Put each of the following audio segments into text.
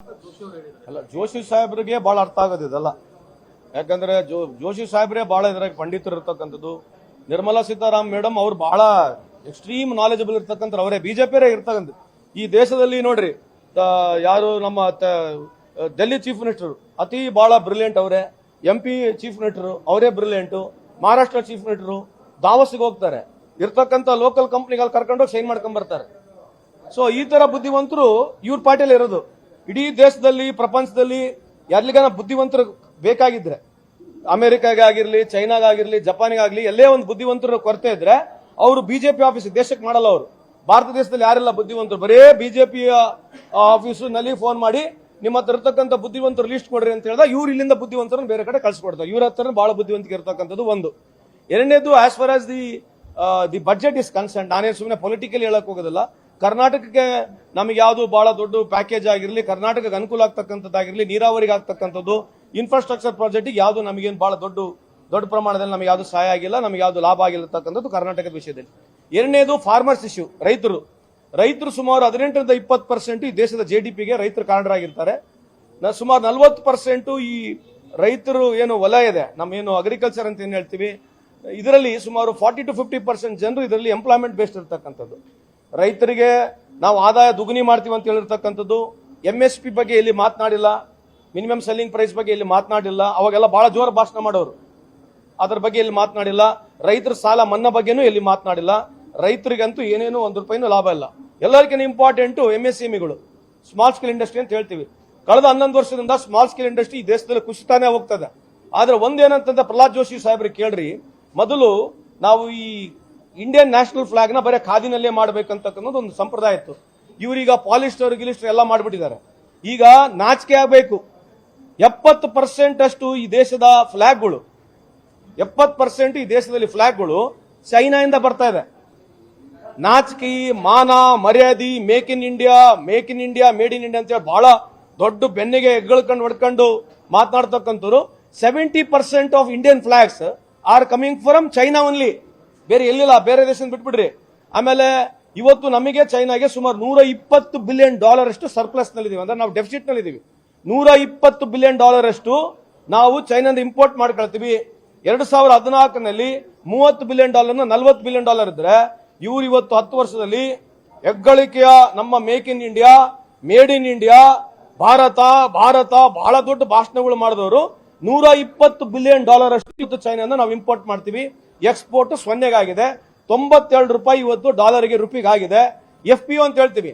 ಅಲ್ಲ, ಜೋಶಿ ಸಾಹೇಬ್ರಿಗೆ ಬಹಳ ಅರ್ಥ ಆಗೋದು ಇದೆಲ್ಲ. ಯಾಕಂದ್ರೆ ಜೋಶಿ ಸಾಹೇಬ್ರೆ ಬಹಳ ಇದ್ರಾಗ ಪಂಡಿತರು ಇರ್ತಕ್ಕಂಥದ್ದು. ನಿರ್ಮಲಾ ಸೀತಾರಾಮ್ ಮೇಡಮ್ ಅವ್ರು ಬಹಳ ಎಕ್ಸ್ಟ್ರೀಮ್ ನಾಲೆಜಬಲ್ ಇರ್ತಕ್ಕಂಥ ಅವರೇ, ಬಿಜೆಪಿಯರೇ ಇರ್ತಕ್ಕಂಥ. ಈ ದೇಶದಲ್ಲಿ ನೋಡ್ರಿ, ಯಾರು ನಮ್ಮ ಡೆಲ್ಲಿ ಚೀಫ್ ಮಿನಿಸ್ಟರ್ ಅತಿ ಬಹಳ ಬ್ರಿಲಿಯಂಟ್ ಅವರೇ, MP ಚೀಫ್ ಮಿನಿಸ್ಟರ್ ಅವರೇ ಬ್ರಿಲಿಯಂಟು, ಮಹಾರಾಷ್ಟ್ರ ಚೀಫ್ ಮಿನಿಸ್ಟರ್ ದಾವಸ್ಗೆ ಹೋಗ್ತಾರೆ, ಇರ್ತಕ್ಕಂಥ ಲೋಕಲ್ ಕಂಪ್ನಿಗಳು ಕರ್ಕೊಂಡೋಗಿ ಸೈನ್ ಮಾಡ್ಕೊಂಡ್ ಬರ್ತಾರೆ. ಸೊ ಈ ತರ ಬುದ್ಧಿವಂತರು ಇವ್ರ ಪಾರ್ಟಿಯಲ್ಲಿ ಇರೋದು. ಇಡೀ ದೇಶದಲ್ಲಿ ಪ್ರಪಂಚದಲ್ಲಿ ಎಲ್ಲಿಗಾನ ಬುದ್ಧಿವಂತರು ಬೇಕಾಗಿದ್ರೆ, ಅಮೆರಿಕಾಗೆ ಆಗಿರ್ಲಿ, ಚೈನಾಗಾಗಿರ್ಲಿ, ಜಪಾನಿಗಾಗ್ಲಿ, ಎಲ್ಲೇ ಒಂದು ಬುದ್ಧಿವಂತರ ಕೊರತೆ ಇದ್ರೆ ಅವರು ಬಿಜೆಪಿ ಆಫೀಸ್ ದೇಶಕ್ಕೆ ಮಾಡಲ್ಲ. ಅವರು ಭಾರತ ದೇಶದಲ್ಲಿ ಯಾರೆಲ್ಲ ಬುದ್ಧಿವಂತರು, ಬರೇ ಬಿಜೆಪಿ ಆಫೀಸ್ ನಲ್ಲಿ ಫೋನ್ ಮಾಡಿ ನಿಮ್ಮ ಹತ್ರ ಇರ್ತಕ್ಕಂಥ ಬುದ್ಧಿವಂತರು ಲಿಸ್ಟ್ ಕೊಡ್ರಿ ಅಂತ ಹೇಳಿದಾಗ ಇವ್ರು ಇಲ್ಲಿಂದ ಬುದ್ಧಿವಂತರನ್ನು ಬೇರೆ ಕಡೆ ಕಳ್ಸಿಕೊಡ್ತಾರೆ. ಇವ್ರ ಹತ್ರ ಬಹಳ ಬುದ್ಧಿವಂತಿಕೆ ಇರ್ತಕ್ಕಂಥದ್ದು ಒಂದು. ಎರಡನೇದು, as far as the budget is concern, ನಾನೇ ಸುಮ್ಮನೆ ಪೊಲಿಟಿಕಲಿ ಹೇಳಕ್ ಹೋಗೋದಿಲ್ಲ. ಕರ್ನಾಟಕಕ್ಕೆ ನಮಗೆ ಯಾವುದು ಬಹಳ ದೊಡ್ಡ ಪ್ಯಾಕೇಜ್ ಆಗಿರಲಿ, ಕರ್ನಾಟಕಕ್ಕೆ ಅನುಕೂಲ ಆಗ್ತಕ್ಕಂಥದ್ದಾಗಿರಲಿ, ನೀರಾವರಿಗೆ ಆಗ್ತಕ್ಕಂಥದ್ದು, ಇನ್ಫ್ರಾಸ್ಟ್ರಕ್ಚರ್ ಪ್ರಾಜೆಕ್ಟ್ ಯಾವುದು ನಮಗೇನು ಬಹಳ ದೊಡ್ಡ ಪ್ರಮಾಣದಲ್ಲಿ ನಮಗೆ ಯಾವುದು ಸಹಾಯ ಆಗಿಲ್ಲ, ನಮಗೆ ಯಾವುದು ಲಾಭ ಆಗಿರತಕ್ಕಂಥದ್ದು ಕರ್ನಾಟಕದ ವಿಷಯದಲ್ಲಿ. ಎರಡನೇದು ಫಾರ್ಮರ್ಸ್ ಇಶ್ಯೂ, ರೈತರು ಸುಮಾರು 18ರಿಂದ 20% ಈ ದೇಶದ GDPಗೆ ರೈತರು ಕಾರಣರಾಗಿರ್ತಾರೆ. ಸುಮಾರು 40% ಈ ರೈತರು ಏನು ವಲಯ ಇದೆ, ನಮ್ಮೇನು ಅಗ್ರಿಕಲ್ಚರ್ ಅಂತ ಏನ್ ಹೇಳ್ತೀವಿ, ಇದರಲ್ಲಿ ಸುಮಾರು 40 to 50% ಜನರು ಇದರಲ್ಲಿ ಎಂಪ್ಲಾಯ್ಮೆಂಟ್ ಬೇಸ್ಡ್ ಇರ್ತಕ್ಕಂಥದ್ದು. ರೈತರಿಗೆ ನಾವು ಆದಾಯ ದುಗುನಿ ಮಾಡ್ತೀವಿ ಅಂತ ಹೇಳಿರ್ತಕ್ಕಂಥದ್ದು. MSP ಬಗ್ಗೆ ಎಲ್ಲಿ ಮಾತನಾಡಿಲ್ಲ, ಮಿನಿಮಮ್ ಸೆಲ್ಲಿಂಗ್ ಪ್ರೈಸ್ ಬಗ್ಗೆ ಎಲ್ಲಿ ಮಾತನಾಡಿಲ್ಲ. ಅವಾಗೆಲ್ಲ ಬಹಳ ಜೋರ ಭಾಷಣ ಮಾಡೋರು, ಅದ್ರ ಬಗ್ಗೆ ಎಲ್ಲಿ ಮಾತನಾಡಿಲ್ಲ. ರೈತರ ಸಾಲ ಮನ್ನಾ ಬಗ್ಗೆನೂ ಎಲ್ಲಿ ಮಾತನಾಡಿಲ್ಲ. ರೈತರಿಗಂತೂ ಏನೇನು ₹1 ಲಾಭ ಇಲ್ಲ. ಎಲ್ಲರಿಗಿಂತ ಇಂಪಾರ್ಟೆಂಟ್ MSMEಗಳು, ಸ್ಮಾಲ್ ಸ್ಕೇಲ್ ಇಂಡಸ್ಟ್ರಿ ಅಂತ ಹೇಳ್ತೀವಿ. ಕಳೆದ 11 ವರ್ಷದಿಂದ ಸ್ಮಾಲ್ ಸ್ಕೇಲ್ ಇಂಡಸ್ಟ್ರಿ ಈ ದೇಶದಲ್ಲಿ ಕುಸಿತಾನೆ ಹೋಗ್ತದೆ. ಆದ್ರೆ ಒಂದೇನಂತಂದ್ರೆ ಪ್ರಹ್ಲಾದ್ ಜೋಶಿ ಸಾಹೇಬ್ರಿಗೆ ಕೇಳ್ರಿ, ಮೊದಲು ನಾವು ಈ ಇಂಡಿಯನ್ ನ್ಯಾಷನಲ್ ಫ್ಲಾಗ್ ನ ಬರೀ ಖಾದಿನಲ್ಲೇ ಮಾಡ್ಬೇಕಂತಕ್ಕನ್ನೋದು ಒಂದು ಸಂಪ್ರದಾಯ ಇತ್ತು. ಇವರೀಗ ಪಾಲಿಸ್ಟರ್ ಗಿಲಿಸ್ಟರ್ ಎಲ್ಲ ಮಾಡ್ಬಿಟ್ಟಿದ್ದಾರೆ. ಈಗ ನಾಚಿಕೆ ಆಗಬೇಕು. 70% ಅಷ್ಟು ಈ ದೇಶದ ಫ್ಲಾಗ್ಗಳು, 70% ಈ ದೇಶದಲ್ಲಿ ಫ್ಲಾಗ್ಗಳು ಚೈನಾದಿಂದ ಬರ್ತಾ ಇದೆ. ನಾಚಿಕೆ, ಮಾನ ಮರ್ಯಾದಿ, make in India, made in India ಅಂತ ಹೇಳಿ ಬಹಳ ದೊಡ್ಡ ಬೆನ್ನಿಗೆ ಎಗ್ಗಳ್ಕೊಂಡು ಹೊಡ್ಕೊಂಡು ಮಾತನಾಡ್ತಕ್ಕಂಥವ್ರು. 70% of Indian flags are coming from China only, ಬೇರೆ ಎಲ್ಲಿಲ್ಲ, ಬೇರೆ ದೇಶ ಬಿಟ್ಬಿಡ್ರಿ. ಆಮೇಲೆ ಇವತ್ತು ನಮಗೆ ಚೈನಾಗೆ ಸುಮಾರು $120 ಬಿಲಿಯನ್ ಅಷ್ಟು ಸರ್ಪ್ಲಸ್ ನಲ್ಲಿದ್ದೀವಿ, ಅಂದ್ರೆ ನಾವು ಡೆಫಿಸಿಟ್ ನಲ್ಲಿ ಇದೀವಿ. $120 ಬಿಲಿಯನ್ ಅಷ್ಟು ನಾವು ಚೈನಾದಿಂದ ಇಂಪೋರ್ಟ್ ಮಾಡ್ಕೊಳ್ತೀವಿ. 2014ನಲ್ಲಿ $30 ಬಿಲಿಯನ್ $40 ಬಿಲಿಯನ್ ಇದ್ರೆ ಇವರು ಇವತ್ತು 10 ವರ್ಷದಲ್ಲಿ ಹೆಗ್ಗಳಿಕೆಯ ನಮ್ಮ make in India, made in India, Bharat ಬಹಳ ದೊಡ್ಡ ಭಾಷಣಗಳು ಮಾಡಿದವರು. $120 ಬಿಲಿಯನ್ ಅಷ್ಟು ಚೈನಾದಿಂದ ನಾವು ಇಂಪೋರ್ಟ್ ಮಾಡ್ತೀವಿ. ಎಕ್ಸ್ಪೋರ್ಟ್ 0 $92 ಇವತ್ತು ಡಾಲರ್ಗೆ ರುಪಿಗೆ ಆಗಿದೆ. FPO ಅಂತ ಹೇಳ್ತೀವಿ,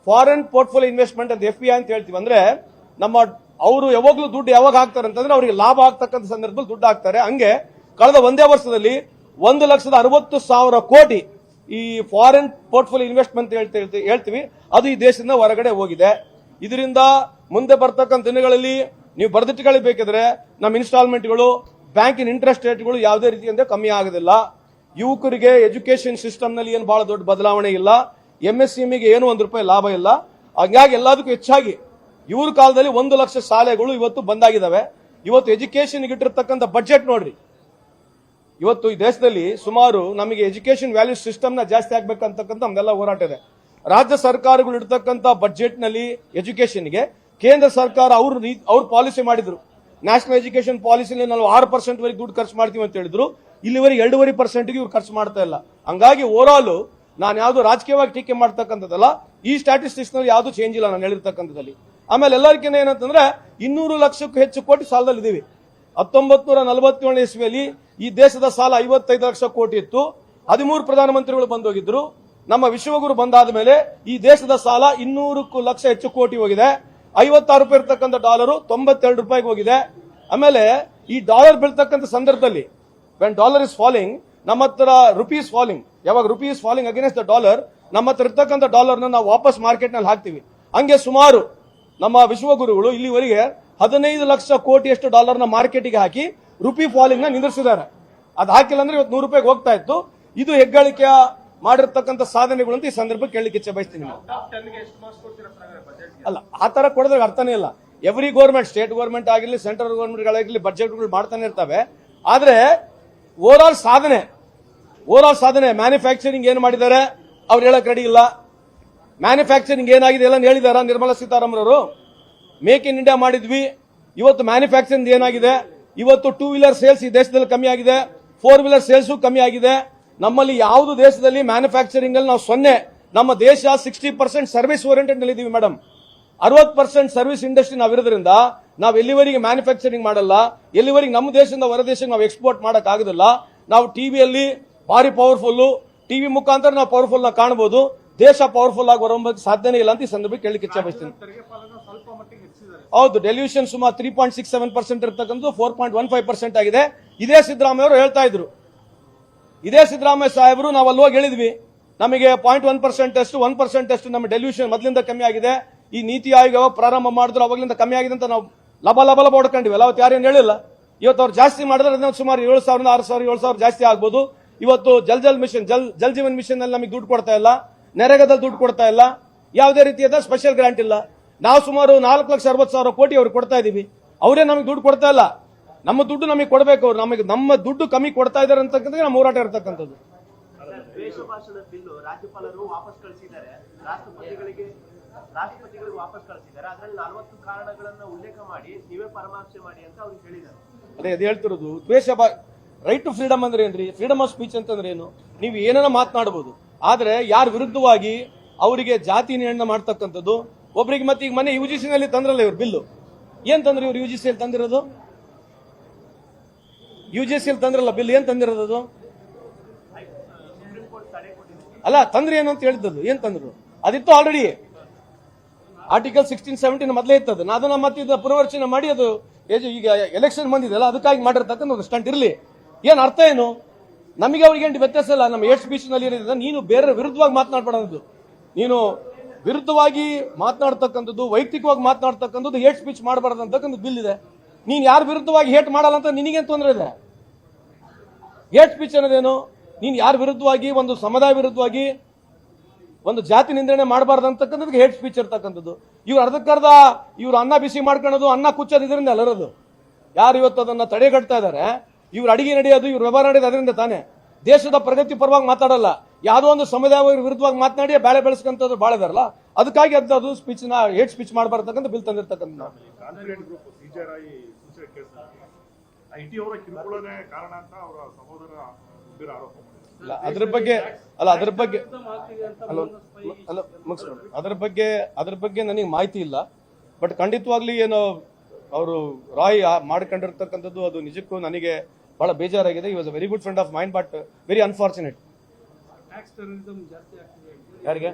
ಫಾರಿನ್ ಪೋರ್ಟ್ಫೋಲಿಯೋ ಇನ್ವೆಸ್ಟ್ಮೆಂಟ್ ಅಂತ FPI ಅಂತ ಹೇಳ್ತೀವಿ. ಅಂದ್ರೆ ನಮ್ಮ ಅವರು ಯಾವಾಗ್ಲೂ ದುಡ್ಡು ಯಾವಾಗ ಹಾಕ್ತಾರೆ ಅಂತಂದ್ರೆ ಅವರಿಗೆ ಲಾಭ ಆಗ್ತಕ್ಕಂಥ ಸಂದರ್ಭದಲ್ಲಿ ದುಡ್ಡು ಹಾಕ್ತಾರೆ. ಹಂಗೆ ಕಳೆದ ಒಂದೇ ವರ್ಷದಲ್ಲಿ 1,60,000 ಕೋಟಿ ಈ ಫಾರಿನ್ ಪೋರ್ಟ್ಫೋಲಿಯೋ ಇನ್ವೆಸ್ಟ್ಮೆಂಟ್ ಹೇಳ್ತೀವಿ, ಅದು ಈ ದೇಶದಿಂದ ಹೊರಗಡೆ ಹೋಗಿದೆ. ಇದರಿಂದ ಮುಂದೆ ಬರ್ತಕ್ಕಂಥ ದಿನಗಳಲ್ಲಿ ನೀವು ಬರೆದಿಟ್ಟುಕೊಳ್ಳಬೇಕಿದ್ರೆ ನಮ್ಮ ಇನ್ಸ್ಟಾಲ್ಮೆಂಟ್ಗಳು, ಬ್ಯಾಂಕಿನ ಇಂಟ್ರೆಸ್ಟ್ ರೇಟ್ಗಳು ಯಾವುದೇ ರೀತಿಯಿಂದ ಕಮ್ಮಿ ಆಗೋದಿಲ್ಲ. ಯುವಕರಿಗೆ ಎಜುಕೇಶನ್ ಸಿಸ್ಟಮ್ ನಲ್ಲಿ ಏನು ಬಹಳ ದೊಡ್ಡ ಬದಲಾವಣೆ ಇಲ್ಲ. MSMEಗೆ ಏನು ₹1 ಲಾಭ ಇಲ್ಲ. ಹಾಗಾಗಿ ಎಲ್ಲದಕ್ಕೂ ಹೆಚ್ಚಾಗಿ ಇವ್ರ ಕಾಲದಲ್ಲಿ 1 ಲಕ್ಷ ಶಾಲೆಗಳು ಇವತ್ತು ಬಂದಾಗಿದ್ದಾವೆ. ಇವತ್ತು ಎಜುಕೇಶನ್ ಇಟ್ಟಿರ್ತಕ್ಕಂಥ ಬಜೆಟ್ ನೋಡ್ರಿ, ಇವತ್ತು ಈ ದೇಶದಲ್ಲಿ ಸುಮಾರು ನಮಗೆ ಎಜುಕೇಶನ್ ವ್ಯಾಲ್ಯೂ ಸಿಸ್ಟಮ್ ನ ಜಾಸ್ತಿ ಆಗ್ಬೇಕಂತಕ್ಕಂಥ ನಮ್ದೆಲ್ಲ ಹೋರಾಟ ಇದೆ. ರಾಜ್ಯ ಸರ್ಕಾರಗಳು ಇಡ್ತಕ್ಕಂಥ ಬಜೆಟ್ ನಲ್ಲಿ ಎಜುಕೇಶನ್ಗೆ ಕೇಂದ್ರ ಸರ್ಕಾರ ಅವ್ರು ಪಾಲಿಸಿ ಮಾಡಿದ್ರು. ನ್ಯಾಷನಲ್ ಎಜುಕೇಶನ್ ಪಾಲಿಸಿಲಿ ನಾವು 6% ವರೆಗೆ ದುಡ್ಡು ಖರ್ಚು ಮಾಡ್ತೀವಿ ಅಂತ ಹೇಳಿದ್ರು. ಇಲ್ಲಿವರೆಗೆ 2.5% ಇವ್ರು ಖರ್ಚು ಮಾಡ್ತಾ ಇಲ್ಲ. ಹಂಗಾಗಿ ಓವರ್ ಆಲ್ ನಾನು ಯಾವ್ದು ರಾಜಕೀಯವಾಗಿ ಟೀಕೆ ಮಾಡ್ತಕ್ಕಂಥದ್ದಲ್ಲ, ಈ ಸ್ಟ್ಯಾಟಿಸ್ಟಿಕ್ಸ್ ನಲ್ಲಿ ಯಾವ್ದು ಚೇಂಜ್ ಇಲ್ಲ ನಾನು ಹೇಳಿರ್ತಕ್ಕಂಥದ್ದಲ್ಲಿ. ಆಮೇಲೆ ಎಲ್ಲರಿಗಿಂತ ಏನಂತಂದ್ರೆ 200 ಲಕ್ಷಕ್ಕೂ ಹೆಚ್ಚು ಕೋಟಿ ಸಾಲದಲ್ಲಿ ಇದೀವಿ. 1947 ಇಸ್ವಿಯಲ್ಲಿ ಈ ದೇಶದ ಸಾಲ 55 ಲಕ್ಷ ಕೋಟಿ ಇತ್ತು. 13 ಪ್ರಧಾನಮಂತ್ರಿಗಳು ಬಂದೋಗಿದ್ರು. ನಮ್ಮ ವಿಶ್ವಗುರು ಬಂದಾದ ಮೇಲೆ ಈ ದೇಶದ ಸಾಲ 200 ಲಕ್ಷ ಹೆಚ್ಚು ಕೋಟಿ ಹೋಗಿದೆ. $56 ಇರ್ತಕ್ಕಂಥ ಡಾಲರು $92 ಹೋಗಿದೆ. ಆಮೇಲೆ ಈ ಡಾಲರ್ ಬೀಳ್ತಕ್ಕಂಥ ಸಂದರ್ಭದಲ್ಲಿ ವೆನ್ ಡಾಲರ್ ಇಸ್ ಫಾಲಿಂಗ್, ನಮ್ಮ ಹತ್ರ ರುಪೀಸ್ ಫಾಲಿಂಗ್, ಯಾವಾಗ rupees falling against the dollar, ನಮ್ಮ ಹತ್ರ ಇರ್ತಕ್ಕಂಥ ಡಾಲರ್ನ ನಾವು ವಾಪಸ್ ಮಾರ್ಕೆಟ್ ನಲ್ಲಿ ಹಾಕ್ತಿವಿ. ಹಂಗೆ ಸುಮಾರು ನಮ್ಮ ವಿಶ್ವಗುರುಗಳು ಇಲ್ಲಿವರೆಗೆ 15 ಲಕ್ಷ ಕೋಟಿಯಷ್ಟು ಡಾಲರ್ನ ಮಾರ್ಕೆಟ್ಗೆ ಹಾಕಿ ರುಪಿ ಫಾಲಿಂಗ್ ನ ನಿಂದಿಸಿದ್ದಾರೆ. ಅದು ಹಾಕಿಲ್ಲ ಅಂದ್ರೆ ಇವತ್ತು $100 ಹೋಗ್ತಾ ಇತ್ತು. ಇದು ಹೆಗ್ಗಳಿಕೆಯ ಮಾಡಿರ್ತಕ್ಕಂಥ ಸಾಧನೆಗಳು ಅಂತ ಈ ಸಂದರ್ಭಕ್ಕೆ ಕೇಳಲಿಕ್ಕೆ ಇಚ್ಛೆ ಬಯಸ್ತೀನಿ. ಅಲ್ಲ, ಆ ತರ ಕೊಡೋದ್ರ ಅರ್ಥನೇ ಇಲ್ಲ. ಎವ್ರಿ ಗೌರ್ಮೆಂಟ್, ಸ್ಟೇಟ್ ಗೌರ್ಮೆಂಟ್ ಆಗಿರ್ಲಿ, ಸೆಂಟ್ರಲ್ ಗೌರ್ಮೆಂಟ್ ಗಳಾಗಿರ್ಲಿ, ಬಜೆಟ್ಗಳು ಮಾಡ್ತಾನೆ ಇರ್ತವೆ. ಆದ್ರೆ ಓವರ್ ಆಲ್ ಸಾಧನೆ ಮ್ಯಾನುಫ್ಯಾಕ್ಚರಿಂಗ್ ಏನ್ ಮಾಡಿದ್ದಾರೆ ಅವ್ರು ಹೇಳಕ್ ರೆಡಿ ಇಲ್ಲ. ಮ್ಯಾನುಫ್ಯಾಕ್ಚರಿಂಗ್ ಏನಾಗಿದೆ ಎಲ್ಲ ಹೇಳಿದಾರ ನಿರ್ಮಲಾ ಸೀತಾರಾಮನ್ ಅವರು? ಮೇಕ್ ಇನ್ ಇಂಡಿಯಾ ಮಾಡಿದ್ವಿ. ಇವತ್ತು ಮ್ಯಾನುಫ್ಯಾಕ್ಚರಿಂಗ್ ಏನಾಗಿದೆ, ಇವತ್ತು 2 ವೀಲರ್ ಸೇಲ್ಸ್ ಈ ದೇಶದಲ್ಲಿ ಕಮ್ಮಿ ಆಗಿದೆ, 4 ವೀಲರ್ ಸೇಲ್ಸ್ ಕಮ್ಮಿ ಆಗಿದೆ. ನಮ್ಮಲ್ಲಿ ಯಾವುದು ದೇಶದಲ್ಲಿ ಮ್ಯಾನುಫ್ಯಾಕ್ಚರಿಂಗ್ ಅಲ್ಲಿ ನಾವು 0. ನಮ್ಮ ದೇಶ 60% ಸರ್ವಿಸ್ ಓರಿಯೆಂಟೆಡ್ ನಲ್ಲಿ ಇದೀವಿ ಮೇಡಮ್. 60% ಸರ್ವಿಸ್ ಇಂಡಸ್ಟ್ರಿ ನಾವಿರೋದ್ರಿಂದ ನಾವು ಎಲ್ಲಿವರೆಗೆ ಮ್ಯಾನುಫ್ಯಾಕ್ಚರಿಂಗ್ ಮಾಡಲ್ಲ, ಎಲ್ಲಿವರೆಗೆ ನಮ್ಮ ದೇಶದಿಂದ ಹೊರ ದೇಶಕ್ಕೆ ನಾವು ಎಕ್ಸ್ಪೋರ್ಟ್ ಮಾಡಕ್ ಆಗುದಿಲ್ಲ. ನಾವು ಟಿವಿಯಲ್ಲಿ ಭಾರಿ ಪವರ್ಫುಲ್, ಟಿವಿ ಮುಖಾಂತರ ನಾವು ಪವರ್ಫುಲ್ ನ ಕಾಣಬಹುದು, ದೇಶ ಪವರ್ಫುಲ್ ಆಗಿ ಬರೋದಕ್ಕೆ ಸಾಧ್ಯನೇ ಇಲ್ಲ ಅಂತ ಈ ಸಂದರ್ಭಕ್ಕೆ ಕೇಳಲಿಕ್ಕೆ ಇಚ್ಛೆ ಪಡ್ತೀನಿ. ಹೌದು, ಡೆಲ್ಯೂಷನ್ ಸುಮಾರು 3.67% ಇರ್ತಕ್ಕಂಥ 4.15% ಆಗಿದೆ. ಇದೇ ಸಿದ್ದರಾಮಯ್ಯ ಅವರು ಹೇಳ್ತಾ ಇದ್ರು. ಇದೇ ಸಿದ್ದರಾಮಯ್ಯ ಸಾಹೇಬರು ನಾವು ಅಲ್ಲಿ ಹೋಗಿ ಹೇಳಿದ್ವಿ, ನಮಗೆ 0.1% ಅಷ್ಟು 1% ಅಷ್ಟು ನಮ್ಮ ಡೆಲ್ಯೂಷನ್ ಮೊದಲಿಂದ ಕಮ್ಮಿ ಆಗಿದೆ. ಈ ನೀತಿ ಆಯೋಗ ಪ್ರಾರಂಭ ಮಾಡಿದ್ರು ಅವಾಗಲಿಂದ ಕಮ್ಮಿ ಆಗಿದೆ ಅಂತ ನಾವು ಲಬ ಹೊಡ್ಕೊಂಡಿವಿ. ಅವತ್ತು ಯಾರೇನು ಹೇಳಿಲ್ಲ. ಇವತ್ತು ಅವ್ರು ಜಾಸ್ತಿ ಮಾಡಿದ್ರೆ ಸುಮಾರು 7,000 6,000 7,000 ಜಾಸ್ತಿ ಆಗ್ಬೋದು. ಇವತ್ತು ಜಲ್ ಮಿಷನ್ ಜಲ್ ಜೀವನ್ ಮಿಷನ್ ಅಲ್ಲಿ ನಮಗೆ ದುಡ್ಡು ಕೊಡ್ತಾ ಇಲ್ಲ, ನರೇಗಾದಲ್ಲಿ ದುಡ್ಡು ಕೊಡ್ತಾ ಇಲ್ಲ, ಯಾವುದೇ ರೀತಿಯಾದ ಸ್ಪೆಷಲ್ ಗ್ರಾಂಟ್ ಇಲ್ಲ. ನಾವು ಸುಮಾರು 4,60,000 ಕೋಟಿ ಅವ್ರಿಗೆ ಕೊಡ್ತಾ ಇದೀವಿ, ಅವರೇ ನಮಗೆ ದುಡ್ಡು ಕೊಡ್ತಾ ಇಲ್ಲ. ನಮ್ಮ ದುಡ್ಡು ನಮಗೆ ಕೊಡಬೇಕು, ಅವ್ರು ನಮಗೆ ನಮ್ಮ ದುಡ್ಡು ಕಮ್ಮಿ ಕೊಡ್ತಾ ಇದಾರೆ ಅಂತಕ್ಕಂಥ ನಮ್ಮ ಹೋರಾಟ ಇರತಕ್ಕಂಥದ್ದು. ದ್ವೇಷ ಭಾಷಣದ ಬಿಲ್ಲು ರಾಜ್ಯಪಾಲರು ವಾಪಸ್ ಕಳಿಸಿದ್ದಾರೆ, ರಾಷ್ಟ್ರಪತಿಗಳಿಗೆ ವಾಪಸ್ ಕಳಿಸಿದ್ದಾರೆ. ಅದರಲ್ಲಿ 40 ಕಾರಣಗಳನ್ನ ಉಲ್ಲೇಖ ಮಾಡಿ ನೀವೇ ಪರಾಮರ್ಶೆ ಮಾಡಿ ಅಂತ ಅವ್ರಿಗೆ ಹೇಳಿದ್ದಾರೆ. ಅದೇ ಅದು ಹೇಳ್ತಿರೋದು ರೈಟ್ ಟು ಫ್ರೀಡಮ್ ಅಂದ್ರೆ ಏನ್ರಿ? ಫ್ರೀಡಮ್ ಆಫ್ ಸ್ಪೀಚ್ ಅಂತಂದ್ರೆ ಏನು? ನೀವು ಏನನ್ನ ಮಾತನಾಡಬಹುದು, ಆದ್ರೆ ಯಾರ ವಿರುದ್ಧವಾಗಿ ಅವರಿಗೆ ಜಾತಿ ನಿರ್ಣಯ ಮಾಡ್ತಕ್ಕಂಥದ್ದು ಒಬ್ಬರಿಗೆ. ಮತ್ತೆ ಈಗ ಮೊನ್ನೆ UGC ನಲ್ಲಿ ತಂದ್ರಲ್ಲ ಇವ್ರು ಬಿಲ್ಲು, ಏನ್ ತಂದ್ರೆ ಇವ್ರು UGC ಅಲ್ಲಿ ತಂದಿರೋದು? UGC ಅಲ್ಲಿ ತಂದ್ರಲ್ಲ ಬಿಲ್, ಏನ್ ತಂದಿರೋದು ಅದು? ಅಲ್ಲ ತಂದ್ರೆ ಏನು ಅಂತ ಹೇಳಿದ್ದು, ಏನ್ ತಂದ್ರು? ಅದಿತ್ತು ಆಲ್ರೆಡಿ, ಆರ್ಟಿಕಲ್ 16, 17 ಮೊದಲೇ ಇತ್ತದು. ಅದನ್ನ ಮತ್ತೆ ಪುನರ್ವಚನೆ ಮಾಡಿ ಅದು ಈಗ ಎಲೆಕ್ಷನ್ ಬಂದಿದೆಯಲ್ಲ ಅದಕ್ಕಾಗಿ ಮಾಡಿರ್ತಕ್ಕಂಥ ಸ್ಟಂಟ್ ಇರಲಿ. ಏನ್ ಅರ್ಥ ಏನು? ನಮಗೆ ಅವ್ರಿಗೆ ಏನು ವ್ಯತ್ಯಾಸ ಇಲ್ಲ. ನಮ್ಮ ಏಟ್ ಸ್ಪೀಚ್ ನಲ್ಲಿ ಏನಿದೆ, ನೀನು ಬೇರೆ ವಿರುದ್ಧವಾಗಿ ಮಾತನಾಡಬಾರದು. ನೀನು ವಿರುದ್ಧವಾಗಿ ಮಾತನಾಡ್ತಕ್ಕಂಥದ್ದು, ವೈಯಕ್ತಿಕವಾಗಿ ಮಾತನಾಡ್ತಕ್ಕಂಥದ್ದು ಹೇಟ್ ಸ್ಪೀಚ್ ಮಾಡಬಾರ್ದು ಅಂತಕ್ಕಂಥ ಬಿಲ್ ಇದೆ. ನೀನ್ ಯಾರು ವಿರುದ್ಧವಾಗಿ ಹೇಟ್ ಮಾಡಲ್ಲ ಅಂತ ನಿನಗೇನು ತೊಂದರೆ ಇದೆ? ಹೇಟ್ ಸ್ಪೀಚ್ ಅನ್ನೋದೇನು? ನೀನ್ ಯಾರ ವಿರುದ್ಧವಾಗಿ, ಒಂದು ಸಮುದಾಯ ವಿರುದ್ಧವಾಗಿ, ಒಂದು ಜಾತಿ ನಿಂದನೆ ಮಾಡಬಾರ್ದು ಅಂತಕ್ಕಂಥದ್ದು ಹೇಟ್ ಸ್ಪೀಚ್ ಇರ್ತಕ್ಕಂಥದ್ದು. ಇವ್ರು ಅರ್ಧಕ್ಕರ್ಧ ಇವ್ರು ಅನ್ನ ಬಿಸಿ ಮಾಡ್ಕೊಳ್ಳೋದು, ಅನ್ನ ಕುಚ್ಚೋದು ಇದರಿಂದ ಅಲ್ಲರೋದು. ಯಾರು ಇವತ್ತು ಅದನ್ನ ತಡೆಗಟ್ತಾ ಇದ್ದಾರೆ, ಇವ್ರು ಅಡಿಗೆ ನಡೆಯೋದು, ಇವ್ರು ವ್ಯವಹಾರ ನಡೆಯೋದು ಅದರಿಂದ ತಾನೆ. ದೇಶದ ಪ್ರಗತಿ ಪರವಾಗಿ ಮಾತಾಡಲ್ಲ, ಯಾವುದೋ ಒಂದು ಸಮುದಾಯ ವಿರುದ್ಧವಾಗಿ ಮಾತನಾಡಿ ಬೇಳೆ ಬೆಳೆಸ್ಕೊಂತದ್ದು ಬಾಳ ಇದಾರಲ್ಲ, ಅದಕ್ಕಾಗಿ ಅದು ಸ್ಪೀಚ್ ನ ಹೇಟ್ ಸ್ಪೀಚ್ ಮಾಡಬಾರ್ದಕ್ಕಂತ ಬಿಲ್ ತಂದಿರ್ತಕ್ಕಂಥ. ಅದ್ರ ಬಗ್ಗೆ ನನಗೆ ಮಾಹಿತಿ ಇಲ್ಲ. ಬಟ್ ಖಂಡಿತವಾಗ್ಲಿ ಏನು ಅವರು ರಾಯ್ ಮಾಡ್ಕೊಂಡಿರ್ತಕ್ಕಂಥದ್ದು ಅದು ನಿಜಕ್ಕೂ ನನಗೆ ಬಹಳ ಬೇಜಾರಾಗಿದೆ. ಈ was a very good friend of mind, but very unfortunate. ಯಾರಿಗೆ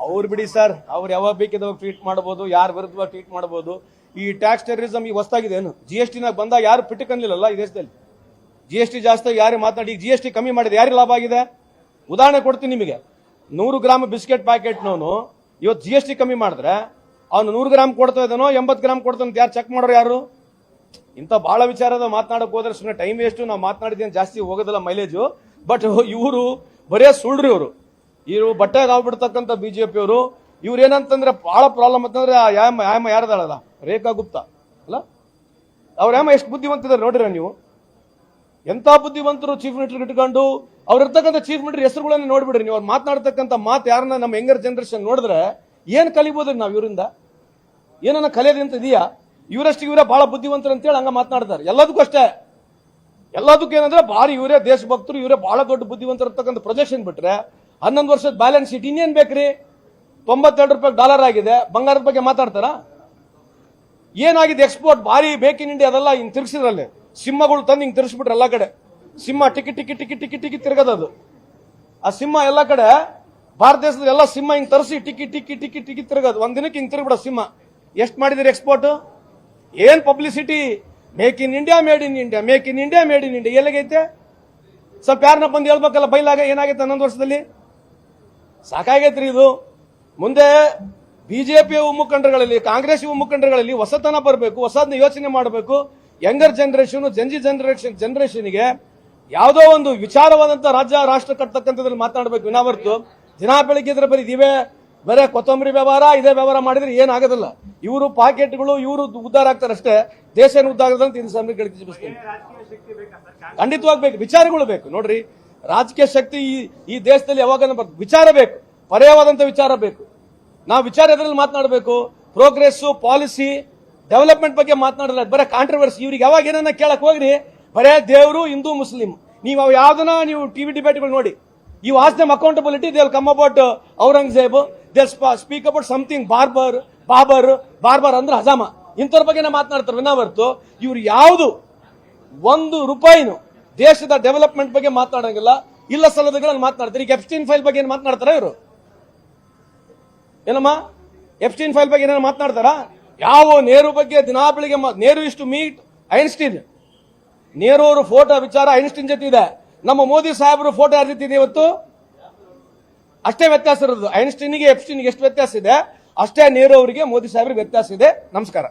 ಅವ್ರು ಬಿಡಿ ಸರ್, ಅವ್ರು ಯಾವಾಗ ಬೇಕಿದವಾಗ ಟ್ವೀಟ್ ಮಾಡಬಹುದು, ಯಾರ ವಿರುದ್ಧ ಟ್ವೀಟ್ ಮಾಡಬಹುದು. ಈ ಟ್ಯಾಕ್ಸ್ ಟೆರರಿಸಂ ಈಗ ಹೊಸದಾಗಿದೆ ಏನು? GST ನಾಗ ಬಂದಾಗ ಯಾರು ಪಿಟ್ಟಕನ್ಲಿಲ್ಲ ಈ ದೇಶದಲ್ಲಿ. GST ಜಾಸ್ತಿ ಯಾರು ಮಾತನಾಡಿ, ಈಗ GST ಕಮ್ಮಿ ಮಾಡಿದೆ, ಯಾರಿಗೆ ಲಾಭ ಆಗಿದೆ? ಉದಾಹರಣೆ ಕೊಡ್ತೀನಿ ನಿಮಗೆ. 100 ಗ್ರಾಮ್ ಬಿಸ್ಕೆಟ್ ಪ್ಯಾಕೆಟ್ನವನು ಇವತ್ತು GST ಕಮ್ಮಿ ಮಾಡಿದ್ರೆ ಅವನು 100 ಗ್ರಾಮ್ ಕೊಡ್ತಾ ಇದ್ದಾನೋ 80 ಗ್ರಾಮ್ ಕೊಡ್ತಾನೆ, ಯಾರು ಚೆಕ್ ಮಾಡೋರು ಯಾರು? ಇಂಥ ಬಹಳ ವಿಚಾರದ ಮಾತನಾಡಕ್ ಹೋದ್ರೆ ಸುಮ್ಮನೆ ಟೈಮ್ ವೇಸ್ಟ್. ನಾವು ಮಾತನಾಡಿದ್ದೇನೆ ಜಾಸ್ತಿ ಹೋಗೋದಿಲ್ಲ ಮೈಲೇಜು. ಬಟ್ ಇವರು ಬರೇ ಸುಳ್ಳ್ರಿ, ಇವರು ಬಟ್ಟೆಗೆ ಆಗ್ಬಿಡ್ತಕ್ಕಂಥ BJP ಅವರು. ಇವ್ರು ಏನಂತಂದ್ರೆ ಬಹಳ ಪ್ರಾಬ್ಲಮ್ ಅಂತಂದ್ರೆ ಯಾರದಾಳಲ್ಲ, ರೇಖಾ ಗುಪ್ತಾ ಅಲ್ಲ, ಅವ್ರ ಎಷ್ಟು ಬುದ್ಧಿವಂತಿದ್ದಾರೆ ನೋಡ್ರಿ ನೀವು. ಎಂತ ಬುದ್ಧಿವಂತರು ಚೀಫ್ ಮಿನಿಸ್ಟರ್ ಇಟ್ಕೊಂಡು ಅವ್ರು ಇರ್ತಕ್ಕಂಥ ಚೀಫ್ ಮಿನಿಸ್ಟರ್ ಹೆಸರುಗಳನ್ನ ನೋಡ್ಬಿಡ್ರಿ ನೀವು. ಅವ್ರು ಮಾತನಾಡ್ತಕ್ಕಂಥ ಮಾತು ಯಾರನ್ನ ನಮ್ಮ ಯಂಗರ್ ಜನರೇಷನ್ ನೋಡಿದ್ರೆ ಏನ್ ಕಲಿಬೋದ್ರಿ ನಾವು ಇವರಿಂದ? ಏನನ್ನ ಕಲಿಯೋದಂತ ಇದೆಯಾ? ಇವರಷ್ಟಿಗೆ ಇವರೇ ಬಹಳ ಬುದ್ಧಿವಂತರು ಅಂತೇಳಿ ಹಂಗ ಮಾತನಾಡ್ತಾರೆ. ಎಲ್ಲದಕ್ಕೂ ಅಷ್ಟೇ, ಎಲ್ಲದಕ್ಕೂ ಏನಂದ್ರೆ ಭಾರಿ ಇವರೇ ದೇಶಭಕ್ತರು, ಇವರೇ ಬಹಳ ದೊಡ್ಡ ಬುದ್ಧಿವಂತರು ಇರ್ತಕ್ಕಂಥ ಪ್ರೊಜೆಕ್ಷನ್ ಬಿಟ್ರೆ 11 ವರ್ಷದ ಬ್ಯಾಲೆನ್ಸ್ ಶೀಟ್ ಇನ್ನೇನ್ ಬೇಕ್ರಿ? $92 ಆಗಿದೆ. ಬಂಗಾರದ ಬಗ್ಗೆ ಮಾತಾಡ್ತಾರ? ಏನಾಗಿದೆ? ಎಕ್ಸ್ಪೋರ್ಟ್ ಭಾರಿ ಮೇಕ್ ಇನ್ ಇಂಡಿಯಾ ಅದೆಲ್ಲ ಹಿಂಗ್ ತಿರ್ಗಿಸಿದ್ರಲ್ಲಿ ಸಿಂಹಗಳು ತಂದು ಹಿಂಗ್ ತಿರ್ಗಿಸ್ಬಿಟ್ರೆ ಎಲ್ಲ ಕಡೆ. ಸಿಂಹ ಟಿಕಿ ತಿರ್ಗದದು. ಆ ಸಿಂಹ ಎಲ್ಲ ಕಡೆ ಭಾರತ ದೇಶದ ಎಲ್ಲ ಸಿಂಹ ಹಿಂಗ್ ತರಿಸಿ ಟಿಕಿ ತಿರ್ಗದು. ಒಂದ್ ದಿನಕ್ಕೆ ಹಿಂಗ್ ತಿರುಗ್ಬಿಡ ಸಿಂಹ. ಎಷ್ಟು ಮಾಡಿದಿರಿ ಎಕ್ಸ್ಪೋರ್ಟ್? ಏನ್ publicity? Make in India, made in India, make in India, made in India. ಎಲ್ಲಿಗೈತೆ? ಸ್ವಲ್ಪ ಯಾರನ್ನ ಬಂದು ಹೇಳ್ಬೇಕಲ್ಲ ಬೈಲಾಗ ಏನಾಗೈತೆ 11 ವರ್ಷದಲ್ಲಿ? ಸಾಕಾಗೈತ್ರಿ ಇದು. ಮುಂದೆ BJP ಮುಖಂಡರುಗಳಲ್ಲಿ, ಕಾಂಗ್ರೆಸ್ ಮುಖಂಡರುಗಳಲ್ಲಿ ಹೊಸತನ ಬರಬೇಕು, ಹೊಸದನ್ನ ಯೋಚನೆ ಮಾಡಬೇಕು. ಯಂಗರ್ ಜನರೇಷನ್, ಜಂಜಿ ಜನರೇಷನ್ಗೆ ಯಾವುದೋ ಒಂದು ವಿಚಾರವಾದಂತ ರಾಷ್ಟ್ರ ಕಟ್ಟತಕ್ಕಂಥದ್ರಲ್ಲಿ ಮಾತನಾಡಬೇಕು. ವಿನಾವರ್ತು ದಿನ ಬೆಳಿಗ್ಗೆ ಇದ್ರೆ ಬರೀ ಇವೇ ಬರೇ ಕೊತ್ತಂಬರಿ ವ್ಯವಹಾರ, ಇದೇ ವ್ಯವಹಾರ ಮಾಡಿದ್ರೆ ಏನಾಗೋದಿಲ್ಲ. ಇವರು ಪಾಕೆಟ್ಗಳು, ಇವರು ಉದ್ಧಾರ ಆಗ್ತಾರೆ ಅಷ್ಟೇ, ದೇಶ ಉದ್ಧಾರ ಆಗದಂತ ಇದು ಸಮಯ ಖಂಡಿತವಾಗಿ ಬೇಕು. ವಿಚಾರಗಳು ಬೇಕು ನೋಡ್ರಿ. ರಾಜಕೀಯ ಶಕ್ತಿ ಈ ದೇಶದಲ್ಲಿ ಯಾವಾಗ ವಿಚಾರ ಬೇಕು, ಪರ್ಯಾಯವಾದಂತ ವಿಚಾರ ಬೇಕು. ನಾವು ವಿಚಾರ ಎದ್ರಲ್ಲಿ ಮಾತನಾಡಬೇಕು, ಪ್ರೋಗ್ರೆಸ್, ಪಾಲಿಸಿ, ಡೆವಲಪ್ಮೆಂಟ್ ಬಗ್ಗೆ ಮಾತನಾಡಿದ್ರೆ ಬರೀ ಕಾಂಟ್ರವರ್ಸಿ. ಇವ್ರಿಗೆ ಯಾವಾಗ ಏನನ್ನ ಕೇಳಕ್ ಹೋಗ್ರಿ ಬರೇ ದೇವರು, ಹಿಂದೂ, ಮುಸ್ಲಿಂ. ನೀವು ಅವು ಯಾವ್ದನ್ನ ನೀವು ಟಿವಿ ಡಿಬೇಟ್ಗಳು ನೋಡಿ, you ask them accountability, they will come about Aurangzeb, they speak about something barber ಅಂದ್ರೆ ಹಜಾಮ, ಇಂಥವ್ರ ಬಗ್ಗೆ ಮಾತನಾಡ್ತಾರೆ ವಿನಾ ಹೊರತು ಇವ್ರು ಯಾವುದು ಒಂದು ರೂಪಾಯಿನು ದೇಶದ ಡೆವಲಪ್ಮೆಂಟ್ ಬಗ್ಗೆ ಮಾತನಾಡಂಗಿಲ್ಲ. ಇಲ್ಲ ಸಲ್ಲದಗಳನ್ನು ಮಾತನಾಡ್ತಾರೆ. ಈಗ ಎಪ್ಸ್ಟೀನ್ ಫೈಲ್ ಬಗ್ಗೆ ಏನು ಮಾತನಾಡ್ತಾರ ಇವರು? ಏನಮ್ಮ ಎಪ್ಸ್ಟೀನ್ ಫೈಲ್ ಬಗ್ಗೆ ಏನಾದ್ರು ಮಾತನಾಡ್ತಾರ? ಯಾವ ನೆಹರು ಬಗ್ಗೆ ದಿನಾ ಬೆಳಿಗ್ಗೆ ನೆಹರು ಇಷ್ಟು ಮೀಟ್ ಐನ್ಸ್ಟೀನ್, ನೆಹರು ಅವರು ಫೋಟೋ ವಿಚಾರ ಐನ್ಸ್ಟೀನ್ ಜೊತೆ ಇದೆ. ನಮ್ಮ ಮೋದಿ ಸಾಹೇಬರು ಫೋಟೋ ಯಾರ ಜೊತೆ ಇದೆ ಇವತ್ತು? ಅಷ್ಟೇ ವ್ಯತ್ಯಾಸ ಇರೋದು. ಐನ್ಸ್ಟೀನ್ಗೆ ಎಪ್ಸ್ಟೀನ್ಗೆ ಎಷ್ಟು ವ್ಯತ್ಯಾಸ ಇದೆ ಅಷ್ಟೇ ನೆಹರು ಅವರಿಗೆ ಮೋದಿ ಸಾಹೇಬರಿಗೆ ವ್ಯತ್ಯಾಸ ಇದೆ. ನಮಸ್ಕಾರ.